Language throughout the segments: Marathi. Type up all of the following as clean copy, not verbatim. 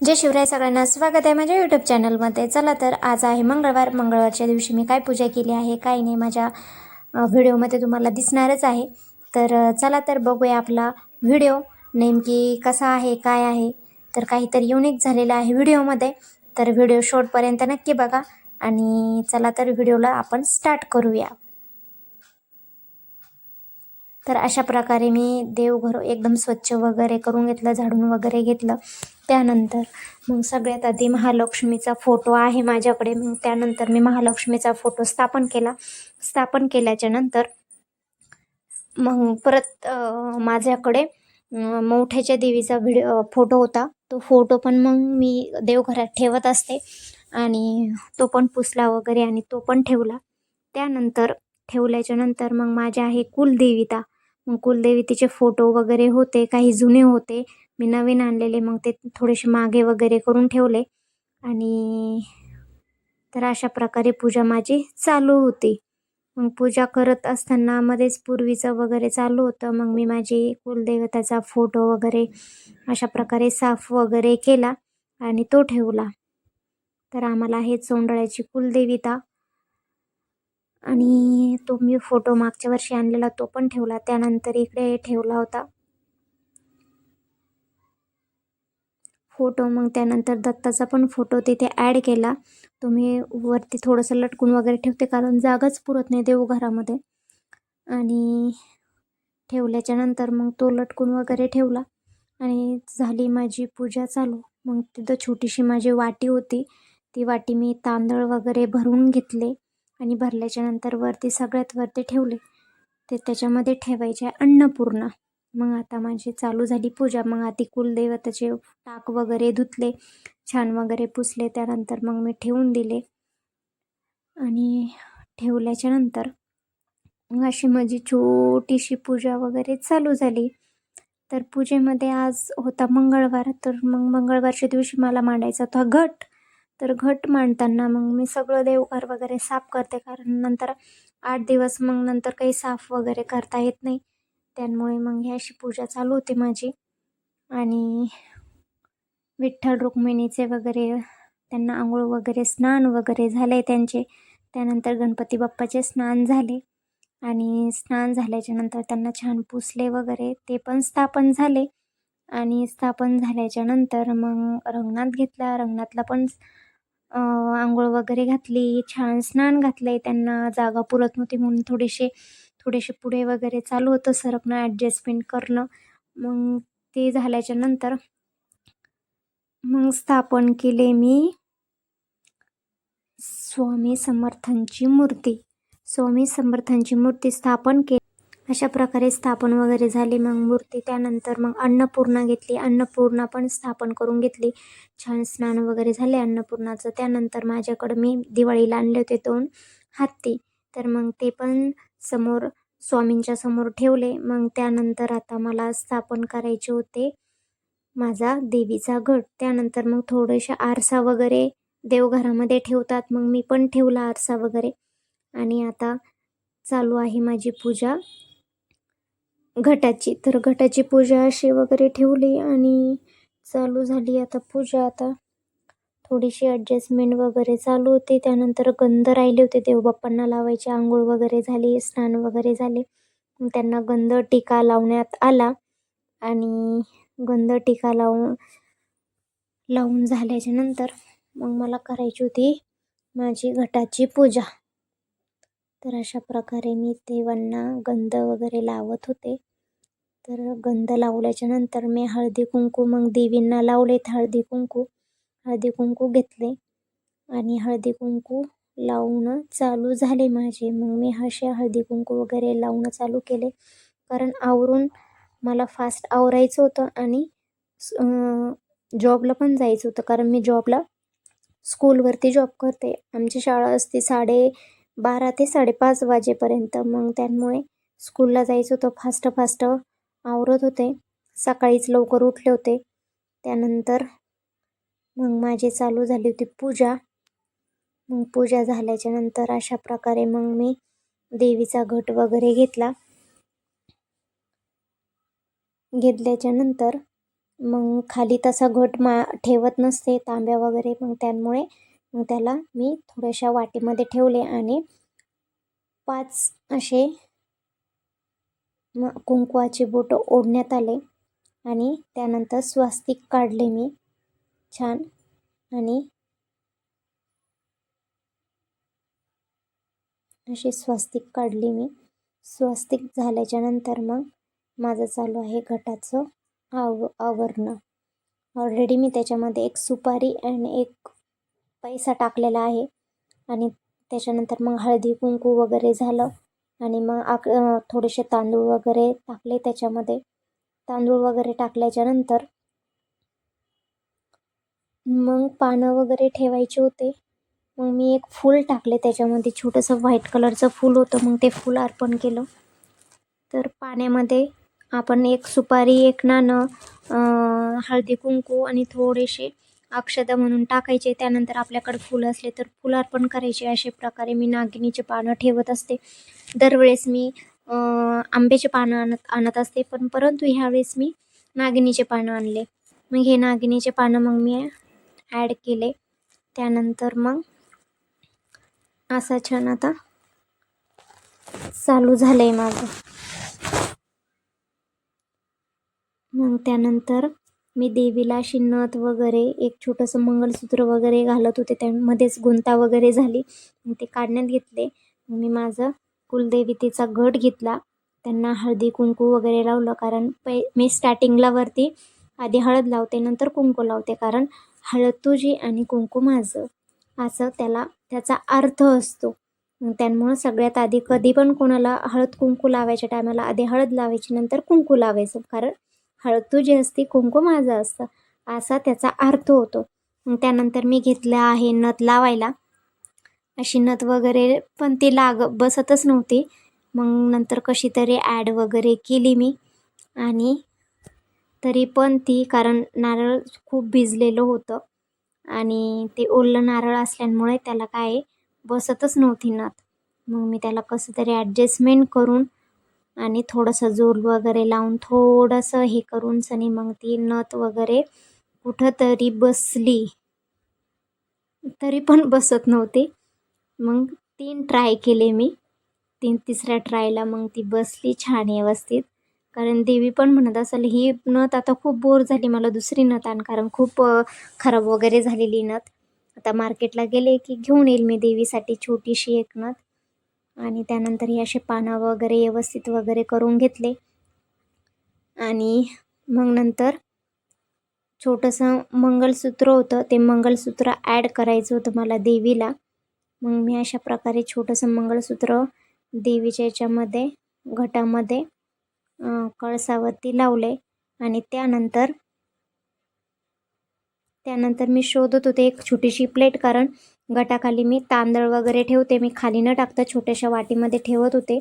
जय शिवराय. सगळ्यांना स्वागत आहे माझ्या यूट्यूब चॅनलमध्ये. चला तर आज आहे मंगळवार. मंगळवारच्या दिवशी मी काय पूजा केली आहे काय नाही माझ्या व्हिडिओमध्ये तुम्हाला दिसणारच आहे. तर चला तर बघूया आपला व्हिडिओ नेमकी कसा आहे काय आहे. तर काहीतरी युनिक झालेलं आहे व्हिडिओमध्ये. तर व्हिडिओ शेवटपर्यंत नक्की बघा आणि चला तर व्हिडिओला आपण स्टार्ट करूया. तर अशा प्रकारे मी देवघर एकदम स्वच्छ वगैरे करून घेतलं, झाडून वगैरे घेतलं. त्यानंतर मग सगळ्यात आधी महालक्ष्मीचा फोटो आहे माझ्याकडे. मग त्यानंतर मी महालक्ष्मीचा फोटो स्थापन केला. स्थापन केल्याच्या नंतर मग परत माझ्याकडे मोठ्याच्या देवीचा फोटो होता. तो फोटो पण मग मी देवघरात ठेवत असते आणि तो पण पुसला वगैरे आणि तो पण ठेवला. त्यानंतर ठेवल्याच्या नंतर मग माझ्या आहे कुलदेविता. मग कुलदेवीचे फोटो वगैरे होते, काही जुने होते, मी नवीन आणलेले. मग ते थोडेसे मागे वगैरे करून ठेवले आणि तर अशा प्रकारे पूजा माझी चालू होती. मग पूजा करत असताना मध्येच पूर्वीचं वगैरे चालू होतं. मग मी माझी कुलदेवताचा फोटो वगैरे अशा प्रकारे साफ वगैरे केला आणि तो ठेवला. तर आम्हाला आहे चोंडळ्याची कुलदेविता आणि तो मी फोटो मागच्या वर्षी आणलेला तो पण ठेवला. त्यानंतर इकडे ठेवला होता फोटो. मग त्यानंतर दत्ताचा पण फोटो तिथे ॲड केला. तो मी वरती थोडंसं लटकून वगैरे ठेवते कारण जागाच पुरत नाही देवघरामध्ये. आणि ठेवल्याच्या नंतर मग तो लटकून वगैरे ठेवला आणि झाली माझी पूजा चालू. मग तिथं छोटीशी माझी वाटी होती. ती वाटी मी तांदूळ वगैरे भरून घेतले आणि भरल्याच्या नंतर वरती सगळ्यात वरती ठेवले. ते त्याच्यामध्ये ठेवायचे अन्नपूर्णा. मग आता माझी चालू झाली पूजा. मग आधी कुलदैवताचे टाक वगैरे धुतले, छान वगैरे पुसले. त्यानंतर मग मी ठेवून दिले आणि ठेवल्याच्या नंतर मग अशी माझी छोटीशी पूजा वगैरे चालू झाली. तर पूजेमध्ये आज होता मंगळवार. तर मग मंगळवारच्या दिवशी मला मांडायचा होता घट. तर घट मांडताना मग मी सगळं देवघर वगैरे साफ करते कारण नंतर 8 दिवस मग नंतर काही साफ वगैरे करता येत नाही. त्यामुळे मग ही अशी पूजा चालू होती माझी. आणि विठ्ठल रुक्मिणीचे वगैरे त्यांना आंघोळ वगैरे स्नान वगैरे झाले त्यांचे. त्यानंतर गणपती बाप्पाचे स्नान झाले आणि स्नान झाल्याच्या नंतर त्यांना छान पुसले वगैरे, ते पण स्थापन झाले. आणि स्थापन झाल्याच्या नंतर मग रंगणात घेतला. रंगणातला पण आंघोळ वगैरे घातली, छान स्नान घातले. त्यांना जागा पुरत नव्हती म्हणून थोडेसे पुढे वगैरे चालू होतं सरकणं, ॲडजस्टमेंट करणं. मग ते झाल्याच्या नंतर मग स्थापन केले मी स्वामी समर्थांची मूर्ती. स्वामी समर्थांची मूर्ती स्थापन केली. अशा प्रकारे स्थापन वगैरे झाली मग मूर्ती. त्यानंतर मग अन्नपूर्णा घेतली. अन्नपूर्णा पण स्थापन करून घेतली. छान स्नान वगैरे झाले अन्नपूर्णाचं. त्यानंतर माझ्याकडं मी दिवाळीला आणले होते 2 हत्ती. तर मग ते पण समोर स्वामींच्या समोर ठेवले. मग त्यानंतर आता मला स्थापन करायचे होते माझा देवीचा घट. त्यानंतर मग थोडेसे आरसा वगैरे देवघरामध्ये ठेवतात, मग मी पण ठेवला आरसा वगैरे. आणि आता चालू आहे माझी पूजा घटाची. तर घटाची पूजा अशी वगैरे ठेवली आणि चालू झाली आता पूजा. आता थोडीशी ॲडजस्टमेंट वगैरे चालू होती. त्यानंतर गंध राहिले होते देवबाप्पांना लावायचे. आंघोळ वगैरे झाली, स्नान वगैरे झाले. त्यांना गंध टीका लावण्यात आला आणि गंध टीका लावून झाल्याच्या नंतर मग मला करायची होती माझी घटाची पूजा. तर अशा प्रकारे मी देवांना गंध वगैरे लावत होते. तर गंध लावल्याच्या नंतर मी हळदी कुंकू मग देवींना लावलेत. हळदी कुंकू घेतले आणि हळदी कुंकू लावणं चालू झाले माझे. मग मी हळदी कुंकू वगैरे लावणं चालू केले कारण आवरून मला फास्ट आवरायचं होतं आणि जॉबला पण जायचं होतं कारण मी स्कूलवरती जॉब करते. आमची शाळा असते 12:30 ते 5:30 वाजेपर्यंत. मग त्यामुळे स्कूलला जायचं होतं. फास्ट आवरत होते. सकाळीच लवकर उठले होते. त्यानंतर मग माझी चालू झाली होती पूजा. मग पूजा झाल्याच्या नंतर अशा प्रकारे मग मी देवीचा घट वगैरे घेतल्याच्या नंतर मग खाली तसा घट ठेवत नसते तांब्या वगैरे, मग त्यामुळे मग त्याला मी थोड्याशा वाटीमध्ये ठेवले आणि 5 असे कुंकवाचे बोटं ओढण्यात आले आणि त्यानंतर स्वास्तिक काढले मी छान. आणि अशी स्वास्तिक काढली मी. स्वास्तिक झाल्याच्या नंतर मग माझं चालू आहे घटाचं आवरणं. ऑलरेडी मी त्याच्यामध्ये एक सुपारी आणि एक पैसा टाकलेला आहे. आणि त्याच्यानंतर मग हळदी कुंकू वगैरे झालं आणि मग थोडेसे तांदूळ वगैरे टाकले त्याच्यामध्ये. तांदूळ वगैरे टाकल्याच्या नंतर मग पानं वगैरे ठेवायचे होते. मग मी एक फूल टाकले त्याच्यामध्ये, छोटंसं व्हाईट कलरचं फूल होतं, मग ते फूल अर्पण केलं. तर पाण्यामध्ये आपण एक सुपारी, एक नाणं, हळदी कुंकू आणि थोडेसे अक्षता म्हणून टाकायचे. त्यानंतर आपल्याकडे फुलं असले तर फुलं अर्पण करायचे. अशा प्रकारे मी नागिनीचे पानं ठेवत असते. दरवेळेस मी आंब्याचे पानं आणत असते, परंतु ह्यावेळेस मी नागिनीचे पानं आणले. मग हे नागिनीचे पानं मग मी ॲड केले. त्यानंतर मग असा छान आता चालू झालं आहे माझं. मग त्यानंतर मी देवीला अशी नथ वगैरे, एक छोटंसं मंगळसूत्र वगैरे घालत होते, त्यामध्येच गुंता वगैरे झाली, मग ते काढण्यात घेतले. मग मी माझं कुलदेवतेचा घट घेतला, त्यांना हळदी कुंकू वगैरे लावलं. कारण मी स्टार्टिंगला वरती आधी हळद लावते, नंतर कुंकू लावते, कारण हळद तुझी आणि कुंकू माझं, असं त्याचा अर्थ असतो. त्यामुळं सगळ्यात आधी कधी पण कोणाला हळद कुंकू लावायच्या टायमाला आधी हळद लावायची, नंतर कुंकू लावायचं, कारण हळद तुझी असते, कुंकू माझं असतं, असा त्याचा अर्थ होतो. मग त्यानंतर मी घेतलं आहे नथ लावायला. अशी नथ वगैरे पण ती बसतच नव्हती. मग नंतर कशी तरी ॲड वगैरे केली मी. आणि तरी पण ती, कारण नारळ खूप भिजलेलं होतं आणि ते ओलं नारळ असल्यामुळे त्याला काय बसतच नव्हती नथ. मग मी त्याला कसं तरी ॲडजस्टमेंट करून आणि थोडंसं जोर वगैरे लावून थोडंसं हे करून सनी मग ती नथ वगैरे कुठंतरी बसली, तरी पण बसत नव्हती. मग 3 ट्राय केले मी. तिसऱ्या ट्रायला मग ती बसली छान व्यवस्थित. कारण देवी पण म्हणत असेल, ही नथ आता खूप बोर झाली, मला दुसरी नथ आण, कारण खूप खराब वगैरे झालेली नथ. आता मार्केटला गेले की घेऊन येईल मी देवीसाठी छोटीशी एक नथ. आणि त्यानंतर हे असे पानं वगैरे व्यवस्थित वगैरे करून घेतले. आणि मग नंतर छोटंसं मंगळसूत्र होतं, ते मंगळसूत्र ॲड करायचं होतं मला देवीला. मग मी अशा प्रकारे छोटंसं मंगळसूत्र देवीच्या याच्यामध्ये, घटामध्ये, कळसावरती लावले. आणि त्यानंतर मी शोधत होते एक छोटीशी प्लेट, कारण घटाखाली मी तांदळ वगैरे ठेवते, मी खाली न टाकता छोट्याशा वाटीमध्ये ठेवत होते.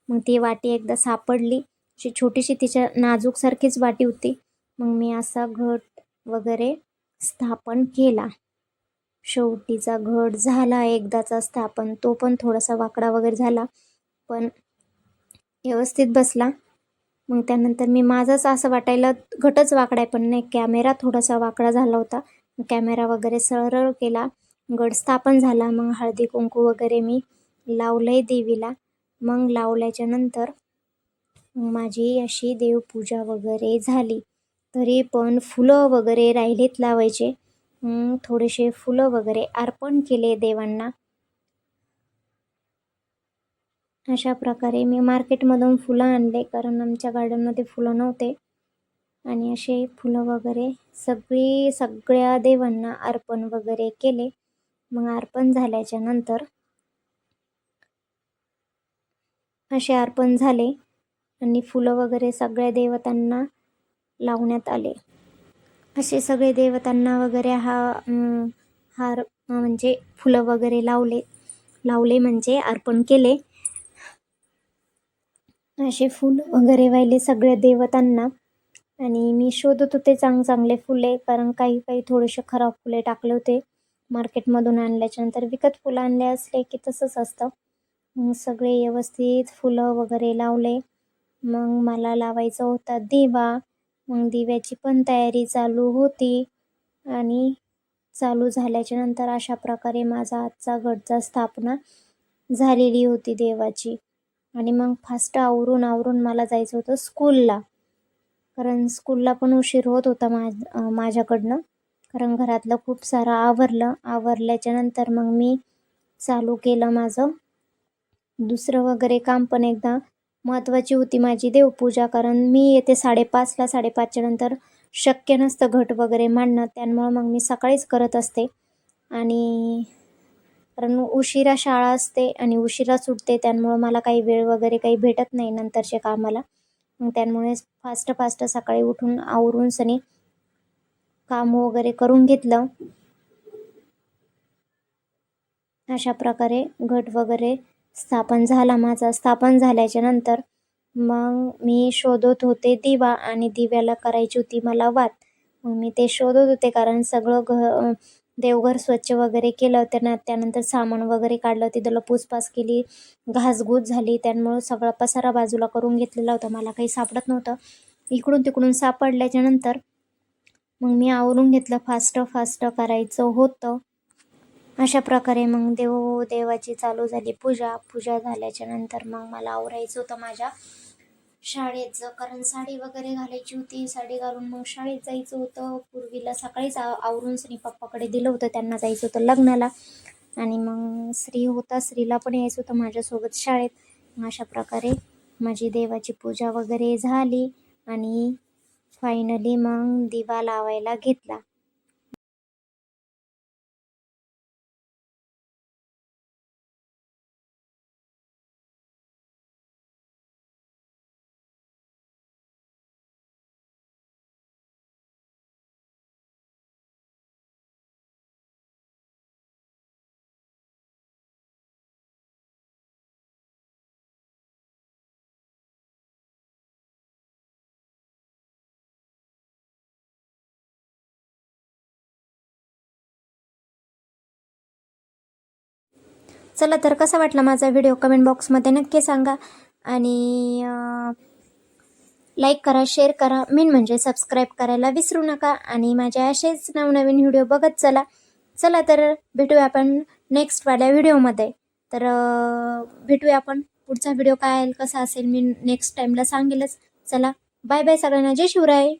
मग ती वाटी एकदा सापडली, अशी छोटीशी तिच्या नाजूकसारखीच वाटी होती. मग मी असा घट वगैरे स्थापन केला. शेवटीचा घट झाला एकदाचा स्थापन, तो पण थोडासा वाकडा वगैरे झाला, पण व्यवस्थित बसला. मग त्यानंतर मी माझंच असं वाटायला घटच वाकडा आहे, पण नाही, कॅमेरा थोडासा वाकडा झाला होता. कॅमेरा वगैरे सरळ केला, घट स्थापन झाला. मग हळदी कुंकू वगैरे मी लावलंय देवीला. मग लावल्याच्या नंतर माझी अशी देवपूजा वगैरे झाली. तरी पण फुलं वगैरे राहिलेत लावायचे. थोडेसे फुलं वगैरे अर्पण केले देवांना. अशा प्रकारे मी मार्केटमधून फुलं आणले, कारण आमच्या गार्डनमध्ये फुलं नव्हते. आणि असे फुलं वगैरे सगळ्या देवांना अर्पण वगैरे केले. मग अर्पण झाल्याच्या नंतर असे अर्पण झाले आणि फुलं वगैरे सगळ्या देवतांना लावण्यात आले. असे सगळे देवतांना वगैरे हार म्हणजे फुलं वगैरे लावले म्हणजे अर्पण केले. असे फुलं वगैरे वाहिले सगळ्या देवतांना. आणि मी शोधत होते चांगले फुले, कारण काही थोडेसे खराब फुले टाकले होते मार्केटमधून आणल्याच्या नंतर. विकत फुलं आणले असले की तसंच असतं. मग सगळे व्यवस्थित फुलं वगैरे लावले. मग मला लावायचा होता दिवा. मग दिव्याची पण तयारी चालू होती आणि चालू झाल्याच्या नंतर अशा प्रकारे माझा आजचा घटचा स्थापना झालेली होती देवाची. आणि मग फास्ट आवरून मला जायचं होतं स्कूलला, कारण स्कूलला पण उशीर होत होता माझ्याकडनं, कारण घरातलं खूप सारं आवरल्याच्या नंतर मग मी चालू केलं माझं दुसरं वगैरे काम. पण एकदा महत्त्वाची होती माझी देवपूजा, कारण मी येते 5:30ला, 5:30च्या नंतर शक्य नसतं घट वगैरे मांडणं, त्यामुळं मग मी सकाळीच करत असते. आणि कारण उशिरा शाळा असते आणि उशिरा सुटते, त्यामुळं मला काही वेळ वगैरे काही भेटत नाही नंतरच्या कामाला. मग त्यामुळे फास्ट सकाळी उठून आवरून सनी काम वगैरे करून घेतलं. अशा प्रकारे घट वगैरे स्थापन झाला माझा. स्थापन झाल्याच्या नंतर मग मी शोधत होते दिवा, आणि दिव्याला करायची होती मला वात. मग मी ते शोधत होते, कारण सगळं देवघर स्वच्छ वगैरे केलं. त्यानंतर सामान वगैरे काढलं, तिथं लपूसपास केली, घासघूस झाली, त्यामुळं सगळा पसारा बाजूला करून घेतलेला होता. मला काही सापडत नव्हतं. इकडून तिकडून सापडल्याच्या नंतर मग मी आवरून घेतलं, फास्ट करायचं होतं. अशा प्रकारे मग देवाची चालू झाली पूजा झाल्याच्या नंतर मग मला आवरायचं होतं माझ्या शाळेचं, कारण साडी वगैरे घालायची होती. साडी घालून मग शाळेत जायचं होतं. पूर्वीला सकाळीच आवरून श्री पप्पाकडे दिलं होतं, त्यांना जायचं होतं लग्नाला. आणि मग श्रीला पण यायचं होतं माझ्यासोबत शाळेत. अशा प्रकारे माझी देवाची पूजा वगैरे झाली आणि फायनली मग दिवा लावायला घेतला. चला तर कसा वाटला माझा व्हिडिओ कमेंट बॉक्समध्ये नक्की सांगा. आणि लाईक करा, शेअर करा, मेन म्हणजे सबस्क्राईब करायला विसरू नका. आणि माझ्या असेच नवनवीन व्हिडिओ बघत चला तर भेटूया आपण नेक्स्टवाल्या व्हिडिओमध्ये. तर भेटूया आपण. पुढचा व्हिडिओ काय कसा असेल मी नेक्स्ट टाईमला सांगेलच. चला बाय बाय सगळ्यांना. जय शिवराय.